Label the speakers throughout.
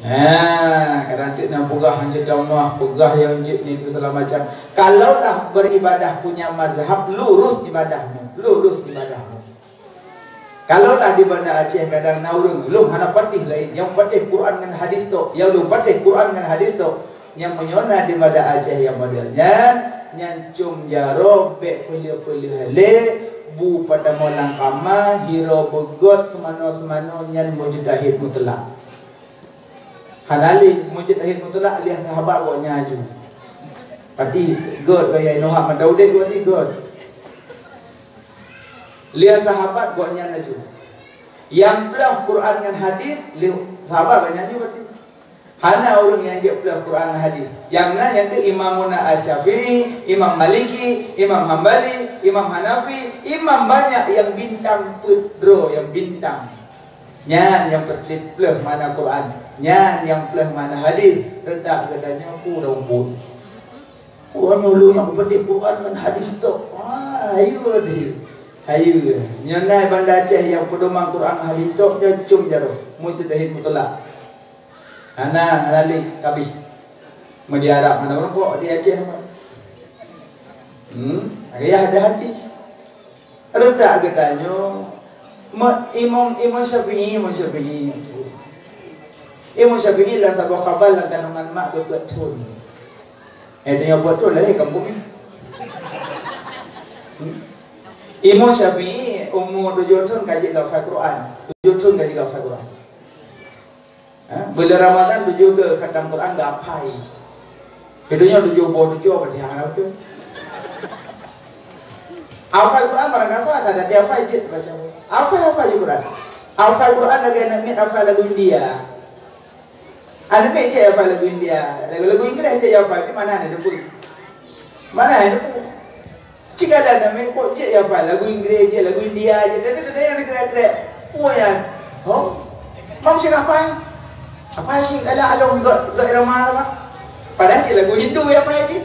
Speaker 1: Kadang cik nak pegah hancur jamaah, pegah yang cik ni segala macam. Kalaulah beribadah punya mazhab, lurus ibadahmu, lurus ibadahmu. Kalaulah di Banda Aceh kadang naurung, lu hana patih lain, yang patih Quran dengan hadis tu, yang lu patih Quran dengan hadis tu, yang menyona di Banda Aceh yang modelnya, yang cum jaro, bek pelih-pelih hale, bu pada molang kama, hiro begot, semano-semano, nyan mujudahid mutlak. Hanali mujudahid mutlak, lihat sahabat kau nyaju. Pati, god kaya inohak mandaudik kau ni, god. Lihat sahabat buat nyana tu. Yang pelah Quran dengan hadis, lihat sahabat banyak juga tu. Hana orang yang dia pelah Quran dan hadis. Yang na yang ke Imam Asy-Syafi'i, Imam Maliki, Imam Hambali, Imam Hanafi, imam banyak yang bintang pedro, yang bintang. Nyan yang pelah mana Quran, nyan yang pelah mana hadis. Rentak katanya aku dah umpun. Orang nyuluh yang pedik Quran dan hadis tu. Ayo dia. Hayu nyonai Banda Aceh yang pedoman Quran hadis tok dia cum jaro mujtahid mutlak. Ana alali kabih. Medi Arab mana orang pok di Aceh mah. Ayah ada hati. Redak gedanyo Imam Syafi'i lah tak khabar lah kanungan mak ke betul. Dia buat tu lah kampung ni. Imam Syafi'i umur 7 tahun kaji hafal Quran. 7 tahun kaji hafal Quran. Bila Ramadan 7 ke khatam Quran enggak apai. Hidupnya 7 berarti harap tu. Hafal Quran barang kasar tak ada dia hafal je baca. Hafal Quran. Hafal Quran lagi nak mit hafal lagu India. Ada mit je hafal lagu India. Lagu Inggeris je hafal. Di mana ada debu? Mana ada debu? Jika ada nama kok cik ya faham lagu Inggeris je, lagu India je, ada yang gerak-gerak. Puan, mau cik apa? Apa sih kalau alung gak irama apa? Padahal cik lagu Hindu ya apa je?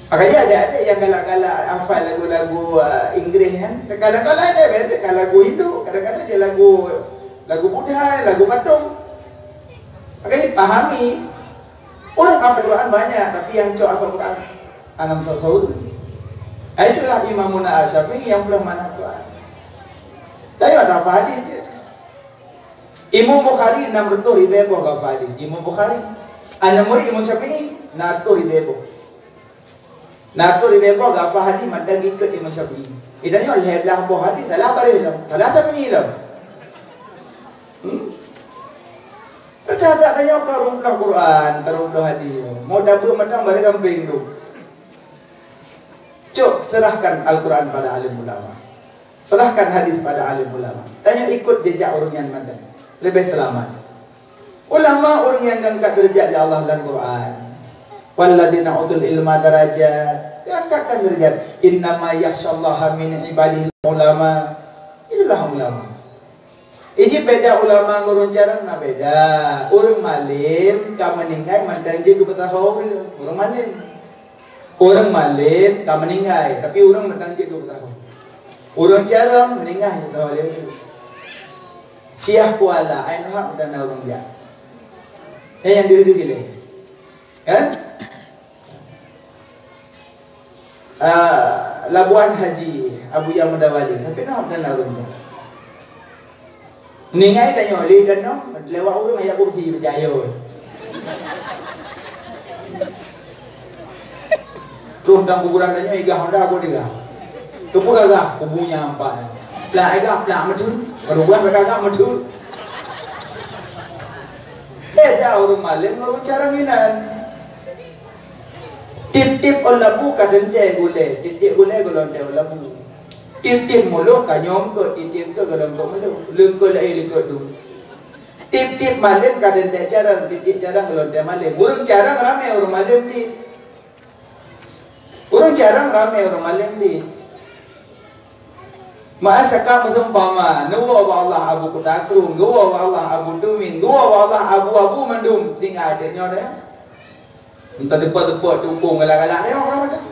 Speaker 1: Makanya ada yang galak-galak hafal lagu-lagu Inggeris kan. Kadang-kadang ada berarti kalau lagu Hindu, kadang-kadang je lagu Buddha, lagu patung. Makanya pahami. Orang hafal Quran banyak, tapi yang cok asal Quran anam sasaud. Itulah Imam Asy-Syafi'i yang belum mana Quran. Tapi ada apa hadis je. Imam Bukhari 600 ribu hafal hadis. Imam Bukhari ana murid Imam Syafi'i 600 ribu. 600 ribu hafal hadis madan ikut Imam Syafi'i. Idanya oleh belah buah hadis salah balik dah. Salah Syafi'i dah. Tak ada yang karung Quran, karung hadis. Mau dapur matang balik samping tu. Cuk, serahkan Al-Quran pada alim ulama. Serahkan hadis pada alim ulama. Tanya ikut jejak orang yang macam lebih selamat. Ulama orang yang angkat derajat di Allah dan Quran. Walladzina utul ilma darajat. Angkatkan derajat. Innama yakhsyallaha min ibadihi ulama. Itulah ulama. Ini beda ulama ngurun cara nak beda. Orang malim kamu meninggal mantan je ku tahu orang malim. Orang malim tak meninggal, tapi orang bertangkit 2 tahun. Orang jarang meninggal tahu dia. Syiah kuala, ain hak dan orang dia. Yang dia gila. Kan? Labuan Haji Abu Yamud Dawali, tapi nak dan orang dia. Meninggal tanya oleh dan lewat orang ayat kursi percaya. Terus dalam kuburan tanya, igah dah aku dia. Tu pun gagah, kubunya apa? Pelak igah, pelak metun. Kalau buat mereka agak metun. Dah orang malam, orang cara minan. Tip-tip olabu kadang dia gulai, tip-tip gulai kalau dia olabu. Tip-tip mulu kanyom ke, tip-tip ke kalau kau mulu. Lengkol air lekot tu. Tip-tip malam kadang dia jarang, tip-tip jarang kalau dia malam. Orang jarang ramai orang malam ni. Orang jarang ramai orang malam ni. Ma'asaka mazumpama, nuwa wa Allah abu kutakrum, nuwa wa Allah abu dumin, nuwa wa Allah abu mandum. Tinggal ada nyawa dia. Entah depan-depan tukung galak-galak dia orang macam.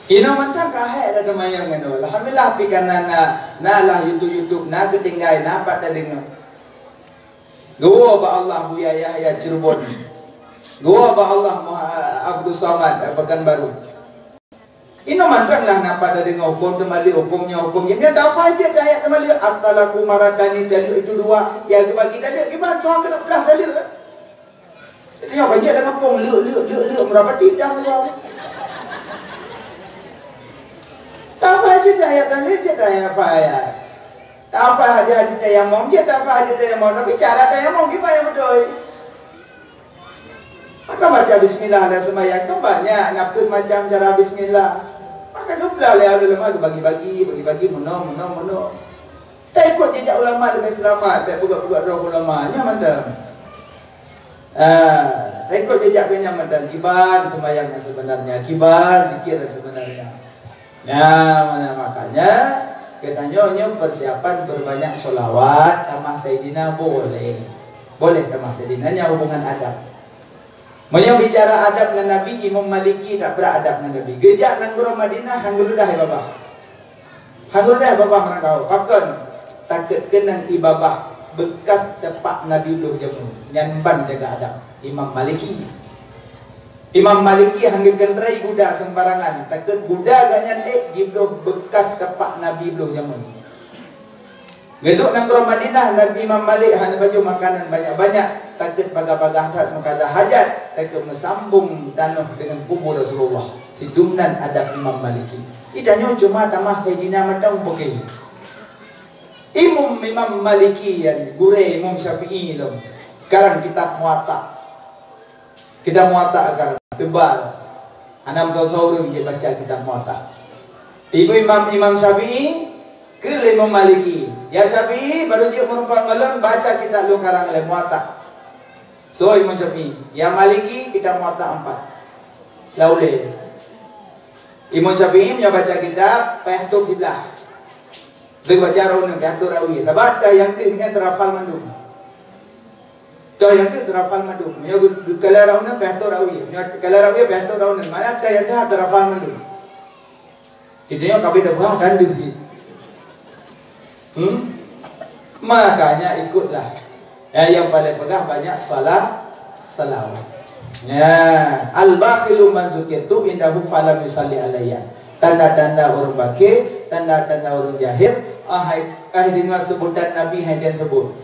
Speaker 1: Ina macam kahai ada main dengan dia. Alhamdulillah pikan na lah YouTube na ketinggai na pat dah dengar. Gua ba Allah Buya Yahya Cirebon. Gua ba Allah Abdul Samad Pekanbaru. Ino mantang lah napa ada dengan hukum temali hukumnya. Dia dah fajar dah ayat temali atalaku maradani dalil itu dua. Ya bagi dalil gimana Tuhan kena belah dalil. Jadi yang fajar dengan pung luk berapa tidak jawab. Tak fajar dah ayat dalil je dah apa ayat. Tak apa ada yang mau je tak apa ada yang mau tapi cara yang mau gimana yang betul. Maka baca bismillah dan sembahyang tu banyak ngapun macam cara bismillah. Maka kebelah oleh ulama bagi-bagi menung. Tak ikut jejak ulama lebih selamat, tak buka-buka roh ulama nya mantap. Tak ikut jejaknya mantap kibar sembahyang yang sebenarnya, kibar zikir yang sebenarnya. Mana makanya katanya persiapan berbanyak solawat sama Sayyidina boleh sama Sayyidina nya hubungan adab. Mau bicara adab dengan Nabi, Imam Maliki tak beradab dengan Nabi. Gejak nanggurah Madinah, hanggurudah ya babah. Hanggurudah babah orang kau. Pakon takut kenang ibabah bekas tepak Nabi belum jamu. Nyanban jaga adab. Imam Maliki. Imam Maliki hangga kenderai budak sembarangan. Takut budak ganyan jibloh bekas tepak Nabi belum jamu. Geduk nanggurah Madinah, Nabi Imam Malik hanya baju makanan banyak-banyak. Takut bagah-bagah tak mengada hajat, takut mesambung tanah dengan kubur Rasulullah. Sidumnan adab Imam Maliki. Tidaknya cuma tamah Sayyidina Madang pakai. Imam Maliki yang gure Imam Syafi'i lom. Sekarang kitab Muwatta. Kitab Muwatta agar tebal. Anam kau dia baca kitab Muwatta. Tiba Imam Syafi'i ke Imam Maliki. Ya Syafi'i baru dia merupakan malam baca kitab lu karang oleh Muwatta. So Imam Syafi'i, yang Maliki kita Muwatta 4. Laule. Imam Syafi'i punya baca kitab Fahdul Qiblah. Dia baca rawi Fahdul Rawi. Tabat yang dia terhafal mandum. Kau yang dia terhafal mandum. Punya kalau rawi Fahdul Rawi. Kalau rawi Fahdul Rawi. Mana kau yang dia terhafal mandum. Idenya kabeh dah buah dan di. Makanya ikutlah. Yang paling pegah banyak salawat. Ya, al-bakhilu man zukirtu indahu falam yusalli alayya. Tanda-tanda orang bakir, tanda-tanda orang jahil, dengan sebutan Nabi yang sebut.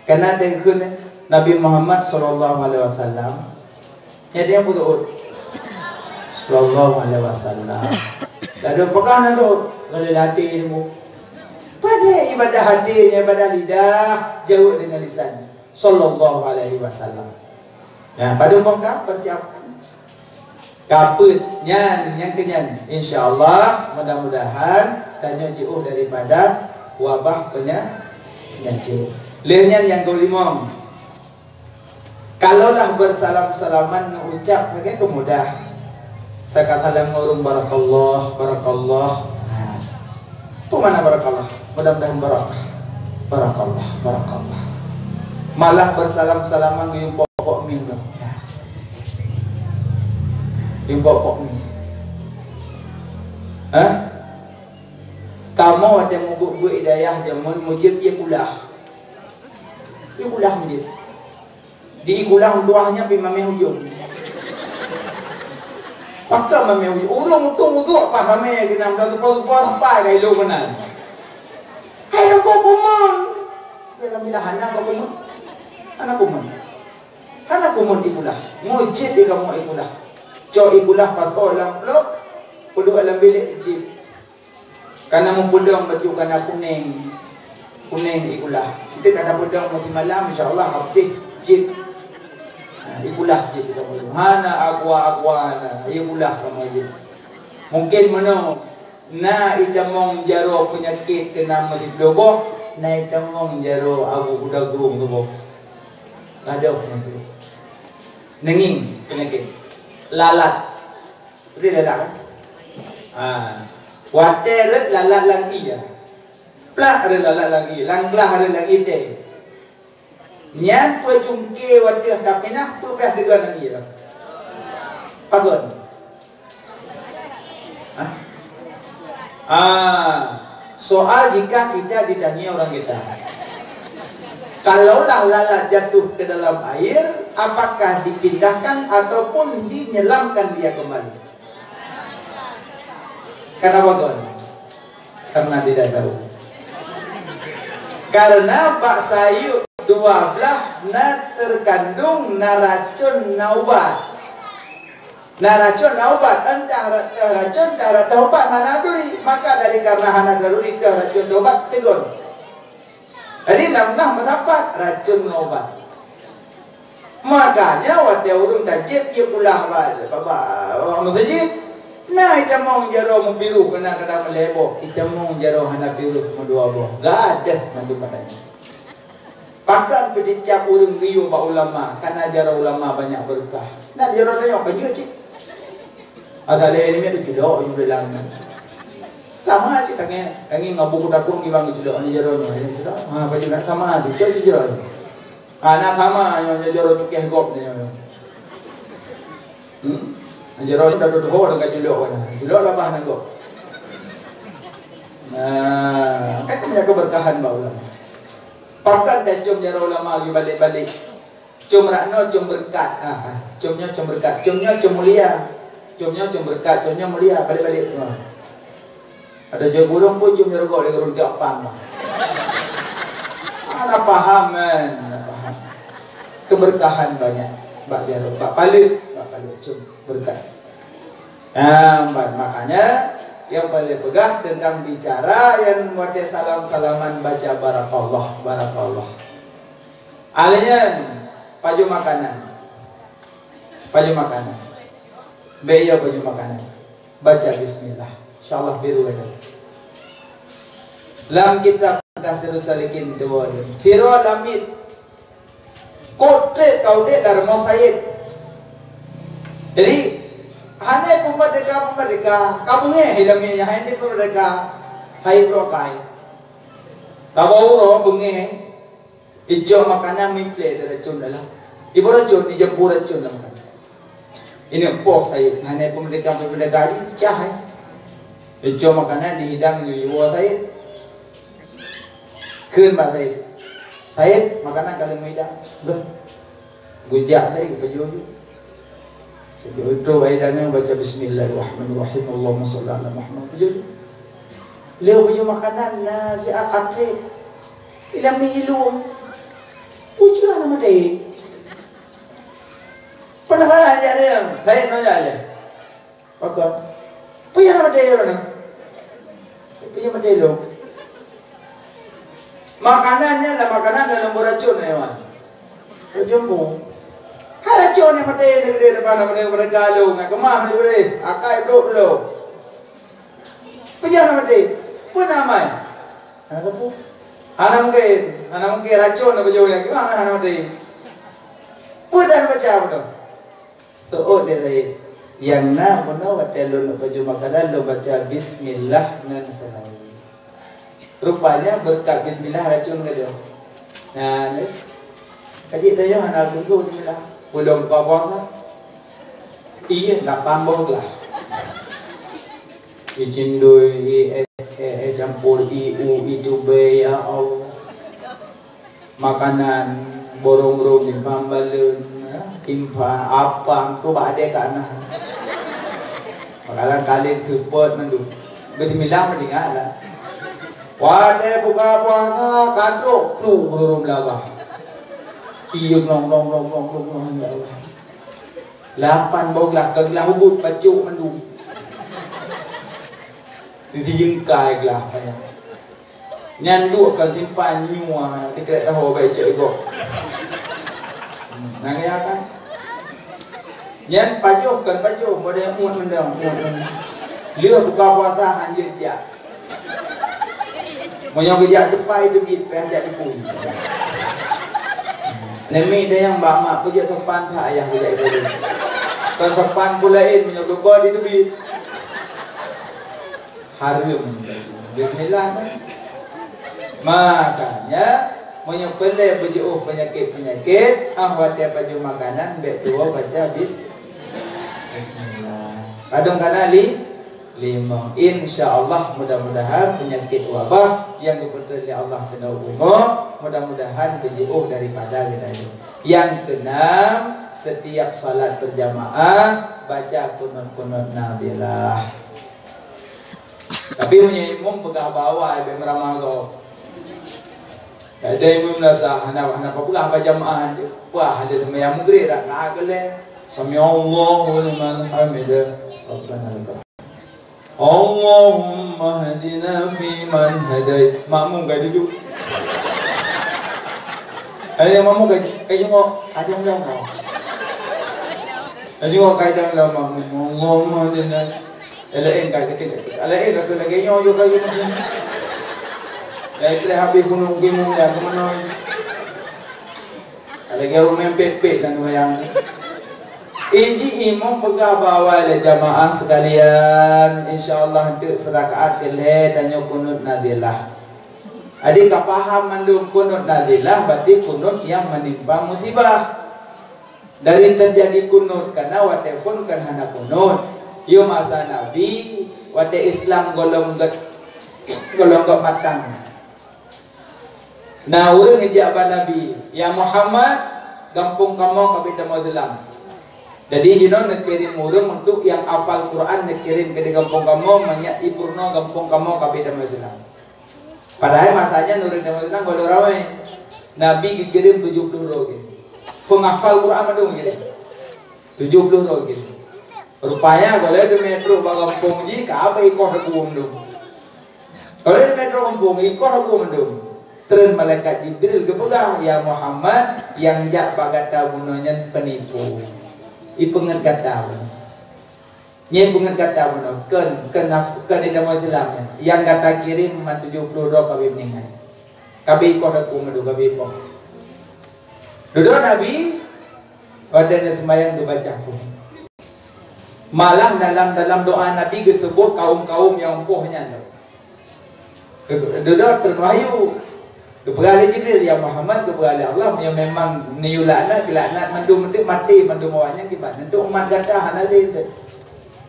Speaker 1: Karena dengan Nabi Muhammad sallallahu alaihi wasallam. Ya dia betul. Sallallahu alaihi wasallam. Lalu pegah na tu kalau latih ilmu. Pada ibadah hati, ibadah lidah jauh dengan lisan. Sallallahu alaihi wasallam. Ya, pada muka persiapkan. Kaputnya yang kenyan. Insyaallah mudah-mudahan tanya jauh daripada wabah penyakit. Lehnya yang kelima. Kalaulah bersalam-salaman ucap saja kemudah. Saya kata salam urung barakallah. Tu mana barakallah? Mudah-mudahan barakallah. Malah bersalam-salaman ke yung pokok mi. Yung pokok mi. Kamu ada mau buat hidayah jaman mujib dia kulah. Dia kulah mujib. Di kulah doanya pi mami hujung. Pakak mami hujung. Urung utung apa ramai kena dah tu sampai kai lu benar. Hai nak kau kumun. Dalam bilahan nak kau kumun. Anak kumun ikulah. Mujib dia kamu ikulah. Cok ikulah pas orang peluk. Puduk dalam bilik jib. Karena mempudang baju kana kuning ikulah. Kita kata pudang masih malam insya-Allah habis jib. Ikulah jib kamu. Hana agwa na. Ikulah kamu jib. Mungkin mana na itamong jaro penyakit kena masih blobo, na itamong jaro abu budak gurung tu boh. Ada penyakit. Nenging penyakit. Lalat. Dia lalat kan? Water lalat lagi ya. Plak ada lalat lagi, langlah ada lagi deh. Niat tu cungke water tapi nak tu dah dengan lagi dah. Pagon. Soal jika kita ditanya orang kita. Kalaulah lalat jatuh ke dalam air, apakah dipindahkan ataupun dinyelamkan dia kembali? Kenapa Gon? Karena tidak tahu. Karena Pak Sayuk 12 terkandung naracun naubat. Naracun naubat entah racun darah taubat hanaduri, maka dari karena hanaduri ke racun taubat tegur. Jadi lamlah masapat racun naubat. Makanya waktu urung tajib ia pula bapa masjid. Nah kita mau jaro mempiru kena kena melebo. Kita mau jaro hana piru medua boh. Gak ada mandu matanya. Pakan pedicap urung riu ba ulama, karena jaro ulama banyak berkah. Nah jaro tengok kan juga cik. Asal ini ada jodoh yang bilang. Sama aja kangen ngabu kutakung gibang jodoh ni jaro ni jodoh. Ha baju nak sama tu jodoh. Anak sama yang jodoh cukih gop ni. Jodoh dah duduk ho dengan jodoh kan. Jodoh labah nak gop. Nah, kan punya keberkahan ba ulama. Pakan dan cum jaro ulama lagi balik-balik. Cum rakno cum berkat. Cumnya cum berkat, cumnya cum mulia. Cumnya cum berkat, cumnya mulia balik-balik. Ada jauh burung pun cuma rogok dia gerung diapang. Ana paham kan? Paham. Keberkahan banyak. Bak jaro, bak palit cum berkat. Makanya yang paling pegah tentang bicara yang muat salam-salaman baca barakallah. Alian baju makanan. Beya baju makanan. Baca bismillah. InsyaAllah biru aja. Lam kitab Tasirul Salikin itu boleh. Siro lamit. Kotre kau dek Darmo Said. Jadi, hanya pemerdeka. Kamunya hilangnya hanya pemerdeka. Hai bro kai. Tahu bro bengi. Ijo makanan mimple dari cun dalam. Ibu racun, ijempur racun dalam makan. Ini poh saya. Hanya pemerdeka ini cahaya. Ijo makanan dihidang ibu saya. Kun bah saya makanan kalau menghidang. Gujak saya ke baju. Itu baidanya baca bismillahirrahmanirrahim. Allahumma shalli ala Muhammad. Leo baju makanan na di akatret. Ilang ni ilum. Pujian nama dia. Penasaran aja dia. Saya nanya aja. Pakar. Pujian nama dia orang. Pujian nama dia lo. Makanannya lah makanan dalam beracun ya man. Berjumpa. Racun yang mati negeri depan nama dia bergalau. Nak kemah ni boleh. Akai blok lo. Pujian nama dia. Pun namai. Anak apa? Anak mungkin racun apa jauh yang gimana anak dia. Pun dah baca apa tu? So dia saya. Yang nak mana waktu lo baju makanan lo baca bismillah nan salam. Rupanya berkat bismillah racun ke dia. Nah, ni. Kaji dia yang anak tunggu bismillah. Belum apa-apa. Iya, nak pambah lah. Icindui, campur iu, itu be ya Allah. Makanan borong-borong di pambalun, timpa apa tu badai kana. Makanan kalian terpot mandu. Bismillah mendengar lah. Wadai buka puasa kaduk tu borong lawah. Iya long. 8 boglah kaglah hubut baju mandu. Dijengkai gelah banyak. Nyanduk kan simpan nyua, tidak tahu baik cek go. Nangya kan? Nyan pajuh kan pajuh, model muat mendang. Lihat buka puasa anjir jak. Moyong kejak depai debit pehajak dipui. Nemi dia yang bamak pejak sopan tak ayah kejak itu. Kan sopan pulain menyok lupa di debit. Harum. Bismillah kan. Makanya menyepelai berjauh penyakit-penyakit, awatnya baju makanan betul baca bismillah. Kadang kana lima. Insyaallah mudah-mudahan penyakit wabah yang dipercaya Allah kena umur mudah-mudahan berjauh daripada kita itu. Yang keenam, setiap salat berjamaah baca kunut-kunut nazilah. Tapi punya imam pegah bawah ibe meramah kau. Ada imam nasa hana pegah berjamaah dia. Wah, ada sembahyang maghrib dak ngagele. Sami Allahu liman hamidah. Rabbana lakal. Allahumma hadina fi man hadait. Makmum gak duduk. Ayo makmum kayak tengok kadang lama. Tengok kadang lama. Allahumma hadina. Alain kayak ketik. Alain kata lagi nyo juga kayak macam. Dah kira habis gunung gunung ya kemana? Lagi orang mempet-pet dan bayang. Iji imam pegah bawa le jamaah sekalian, insyaallah untuk serakaat keleh dan kunut nazilah. Adik kau paham mandum kunut nazilah berarti kunut yang menimpa musibah. Dari terjadi kunut karena wate pun kan hana kunut. Yo masa Nabi wate Islam golong matang. Nah, orang ijabah Nabi, ya Muhammad, gampung kamu kabita Muslim. Jadi jino nekirim orang untuk yang hafal Quran nekirim ke gampung kamu, banyak ipurno gampung kamu kabita Muslim. Padahal masanya nurut Muslim boleh ramai. Nabi dikirim 70 orang. Penghafal Quran mandung gitu. 70 orang gitu. Rupanya boleh di metro bagampung ji, kabe ikut aku mandung. Boleh di metro kampung ikut aku mandung. Terus malaikat Jibril kepegang, ya Muhammad yang jak bagata bunonya penipu. Ipengat kata buno. Nye pengat kata buno. Ken di dalam Islamnya. Yang kata kirim 72 kabi meninggal. Kabi ikut aku madu kabi ipong. Duduk Nabi wadana sembahyang tu baca aku. Malah dalam doa Nabi disebut kaum-kaum yang empuhnya. Duduk terwahyu. Kepada Jibril, ya Muhammad, kepada Allah yang memang niulana kelaknat mandum mati mandum awaknya kibat. Untuk umat kata hanalin.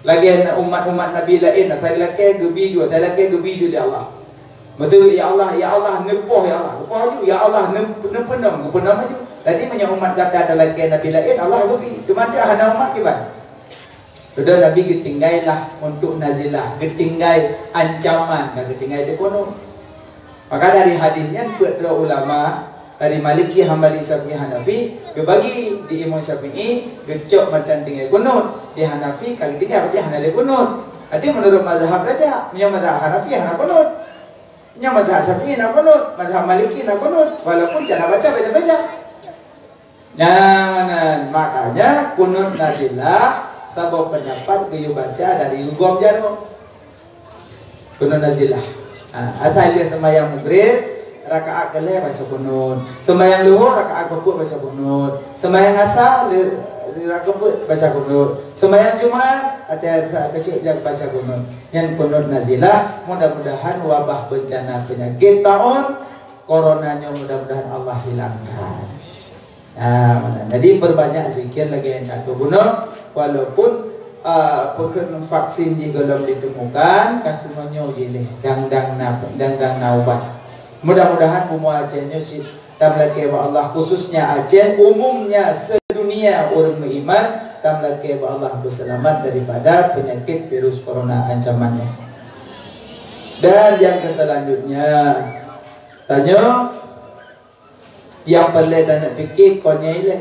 Speaker 1: Lagi umat Nabi lain, saya laki gebi dua, saya laki gebi dua dia Allah. Maksud ya Allah nepoh ya Allah. Nepoh ya Allah nepenam maju. Tadi punya umat kata ada laki Nabi lain, Allah gebi. Cuma dia hana umat kibat. Sudah Nabi ketinggailah untuk nazilah, ketinggai ancaman, enggak ketinggai dekono. Maka dari hadisnya dua ulama dari Maliki, Hambali, Syafi'i, Hanafi kebagi di Imam Syafi'i gecok macam tinggal kunut, di Hanafi kali tinggal berarti Hanali kunut. Jadi menurut mazhab saja, punya mazhab Hanafi hana kunut, punya mazhab Syafi'i hana kunut, mazhab Maliki hana kunut, walaupun cara baca beda-beda. Nah, makanya kunut nazilah sabab pendapat kayu baca dari hukum jarum. Kunut nazilah. Asal dia sembahyang maghrib, rakaat kelih baca kunut. Sembahyang luhur rakaat keput baca kunut. Sembahyang asar rakaat keput baca kunut. Sembahyang Jumaat ada kecil yang baca kunut. Yang kunut nazilah, mudah-mudahan wabah bencana penyakit tahun coronanya mudah-mudahan Allah hilangkan. Jadi perbanyak zikir lagi yang tak guna walaupun pekan vaksin jika belum ditemukan katunonyo jileh dang na ubat. Mudah-mudahan semua Acehnya si tamlake wa Allah khususnya Aceh umumnya sedunia orang beriman tamlake wa Allah berselamat daripada penyakit virus corona ancamannya. Dan yang selanjutnya tanya yang perlu dan fikir konya ile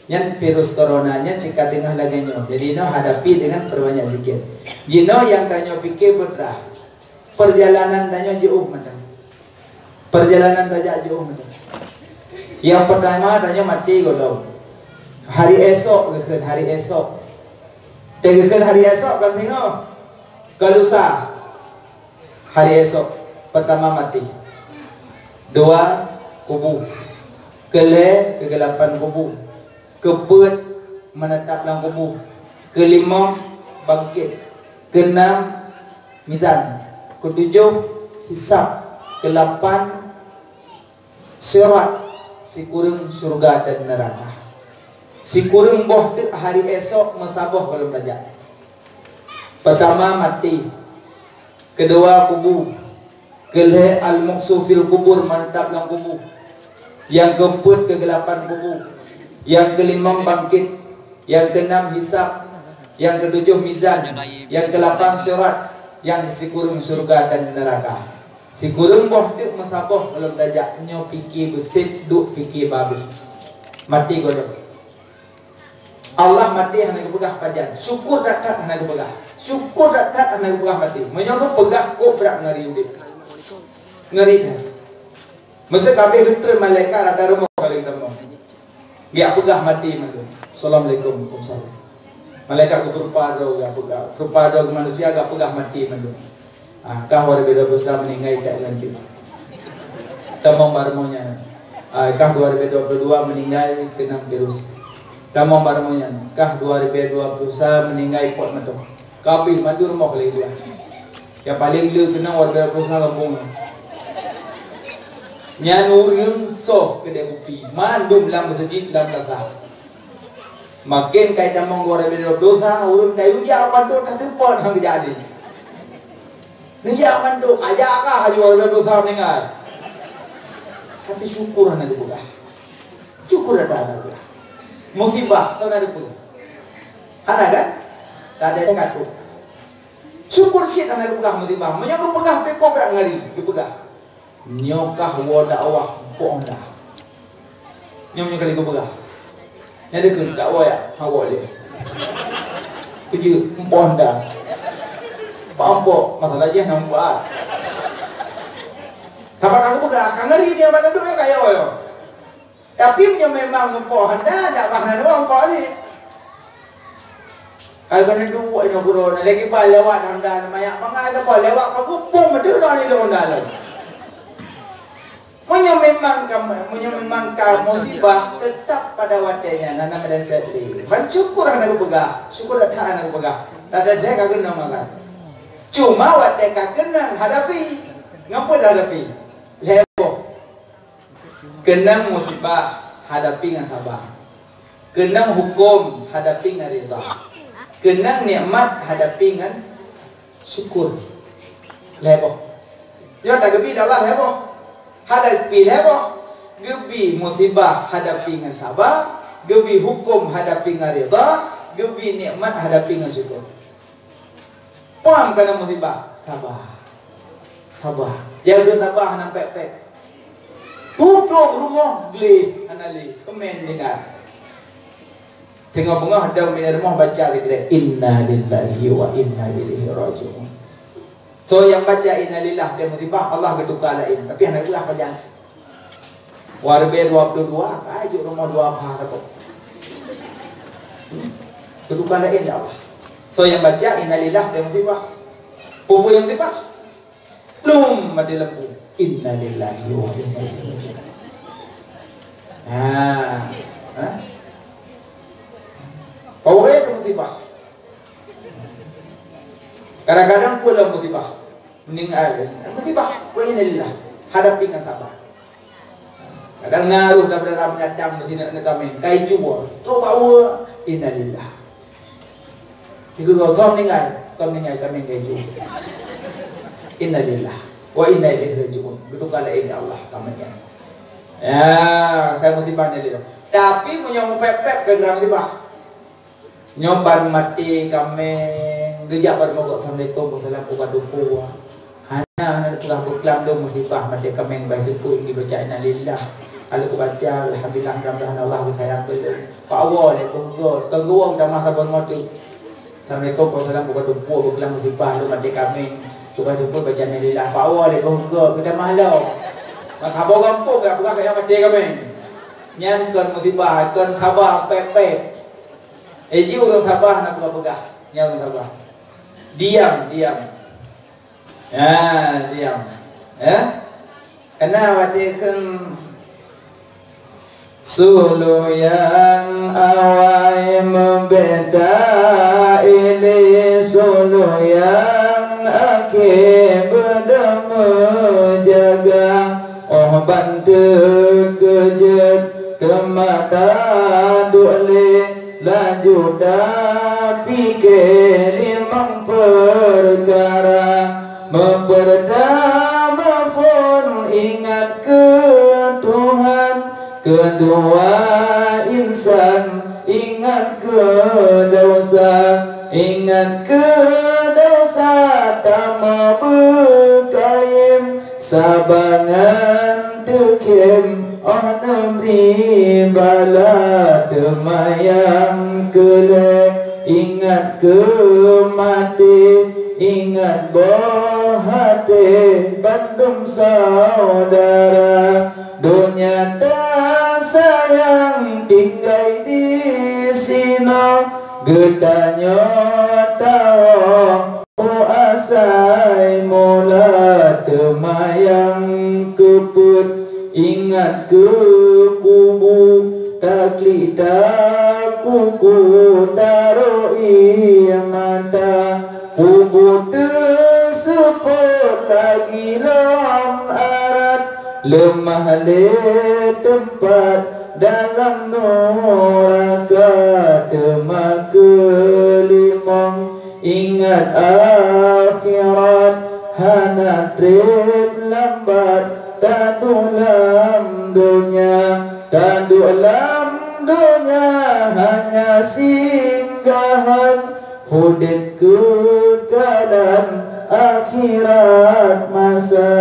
Speaker 1: yang virus coronanya jika tengah laganya. Jadi no hadapi dengan perbanyak zikir. Jino yang tanya fikir putra. Perjalanan tanya jauh mana? Perjalanan tanya jauh mana? Yang pertama tanya mati golong. Hari esok kekan hari esok. Tegekan hari esok kan tengok. Kalusa. Hari esok pertama mati. Dua kubu. Kegelapan kubu. Keput menetap dalam kubur. Kelima bangkit. Keenam mizan. Ketujuh hisab. Kelapan sirat. Si kurang surga dan neraka. Si kurang boh tu hari esok masaboh kalau belajar. Pertama mati. Kedua kubur. Kelih al-muqsu fil kubur menetap dalam kubur. Yang keempat kegelapan kubur, yang kelima bangkit, yang keenam hisab, yang ketujuh mizan, yang ke-8 syarat, yang sikurung surga dan neraka. Sikurung boh duk masaboh belum tajak nyo fikir besit duk fikir babi. Mati godok. Allah mati hana pegah pajan. Syukur dekat hana pegah. Syukur dekat hana pegah mati. Menyono pegah ko berak ngari udip. Ngeri dah. Masa kami hutre malaikat ada rumah paling tamo. Dia pegah mati mandu. Assalamualaikum warahmatullahi. Malaikat berupa do ya pegah. Berupa do manusia agak pegah mati mandu. Kah war beda dosa meninggal tak lanjut. Tamong barmonya. Kah 2022 meninggal kena virus. Tamong barmonya. Kah 2021 meninggal pot matok. Kabil mandu rumah kali dia. Yang paling lu kena war 2021 kampung. Nyanurung soh kedai kopi mandum dalam masjid dalam plaza. Makin kait tamong 2022 urung tayu dia apa tu tak support hang jadi. Ni jangan tu kaya kah haji 2022 meninggal. Tapi syukur hana dibuka. Syukur ada pula. Musibah sana ada pula. Ada kan? Tak ada dekat tu. Syukur syit hana dibuka musibah. Menyangka pegah pekok berak ngari dibuka. Nyokah wadah awah bohong dah. Nyom kali kau pegah. Nyada kun tak waya hawa dia. Kerja bohong dah. Pampok masalah dia nampak. Apa kamu pegah? Kang ngeri dia mana duk ya kaya yo. Tapi punya memang mempoh anda tak bahana doang mempoh ni. Kalau kena duk ino guru lagi pa lewat anda mayak mangai tak boleh lewat pagupung betul ni dong dalam. Punya memang musibah tetap pada watenya nana medeset di. Bersyukur anak pegah, syukur dah anak pegah. Tak ada dia kagak nama. Cuma wadah kenang hadapi. Ngapa dah hadapi? Leboh. Kenang musibah hadapi dengan sabar. Kenang hukum hadapi dengan rida. Kenang nikmat hadapi dengan syukur. Leboh. Yo tak gebi dah lah leboh. Hadapi leboh. Gebi musibah hadapi dengan sabar. Gebi hukum hadapi dengan rida. Gebi nikmat hadapi dengan syukur. Paham kena musibah? Sabar. Sabar. Jaga tabah hana pek-pek. Duduk rumah geli hana li. Semen dengar. Tengok bengah ada minat rumah baca kita inna lillahi wa inna ilaihi raji'un. So yang baca inna lillah dia musibah Allah ketukar lain. Tapi hana buah baca. Warbe 22 ajuk rumah 2 apa tak. Ketukar lain ya Allah. So yang baca innalillah dia musibah. Pupu yang musibah. Belum mati lampu. Innalillahi wa inna ilaihi raji'un. Pokoknya itu musibah. Kadang-kadang pula musibah. Meninggal. Musibah. Wa innalillah. Hadapi dengan sabar. Kadang ngaruh daripada menadam mesti nak kami. Kai cuba. Coba wa innalillah. Jika kau meninggal kami keju. Innalillah wa inna ilaihi raji'un. Gitu kala ini Allah kami ya. Ya, saya musibah ni dia. Tapi punya pepep ke geram musibah. Nyoban mati kami gejak bar mogok assalamualaikum warahmatullahi wabarakatuh. Hana pegah beklam do musibah mati kami baca ku ingi baca innalillah. Kalau ku baca alhamdulillah mudah-mudahan Allah sayang ku. Pak awal le penggo kegawang dah masa bon mati. Assalamualaikum warahmatullahi wabarakatuh. Beklam musibah do mati kami. Coba jumpa baca innalillah. Pak awal le penggo kita mahlau. Mak abang kampung gak pegah kaya mati kami. Nyankan musibah kan sabar pepep. Eji orang tabah nak pegah-pegah. Yang orang tabah. Diam. Ya, diam. Ya. Kena watikan sulu yang awai membeda ili sulu yang akhir berdama jaga oh bantu kejut kemata du'li lanjut dah fikir limang perkara mempertama pun ingat ke Tuhan
Speaker 2: dua insan ingat ke dosa, ingat ke dosa tak mau berkaim sabangan tekem orang beri bala temayang kelek ingat ke mati ingat bohate bandung saudara dunia tak sayang tinggal di sino gedanya tawa asai mula temayang keput ingat ke kubu taklita kuku daroi mata kubu tersebut lagi lam arat lemah le tempat dalam neraka temak kelimang ingat akhirat hana trip lambat tandu lam dunia tandu lam dunia hanya singgahan hudip kekalan akhirat masa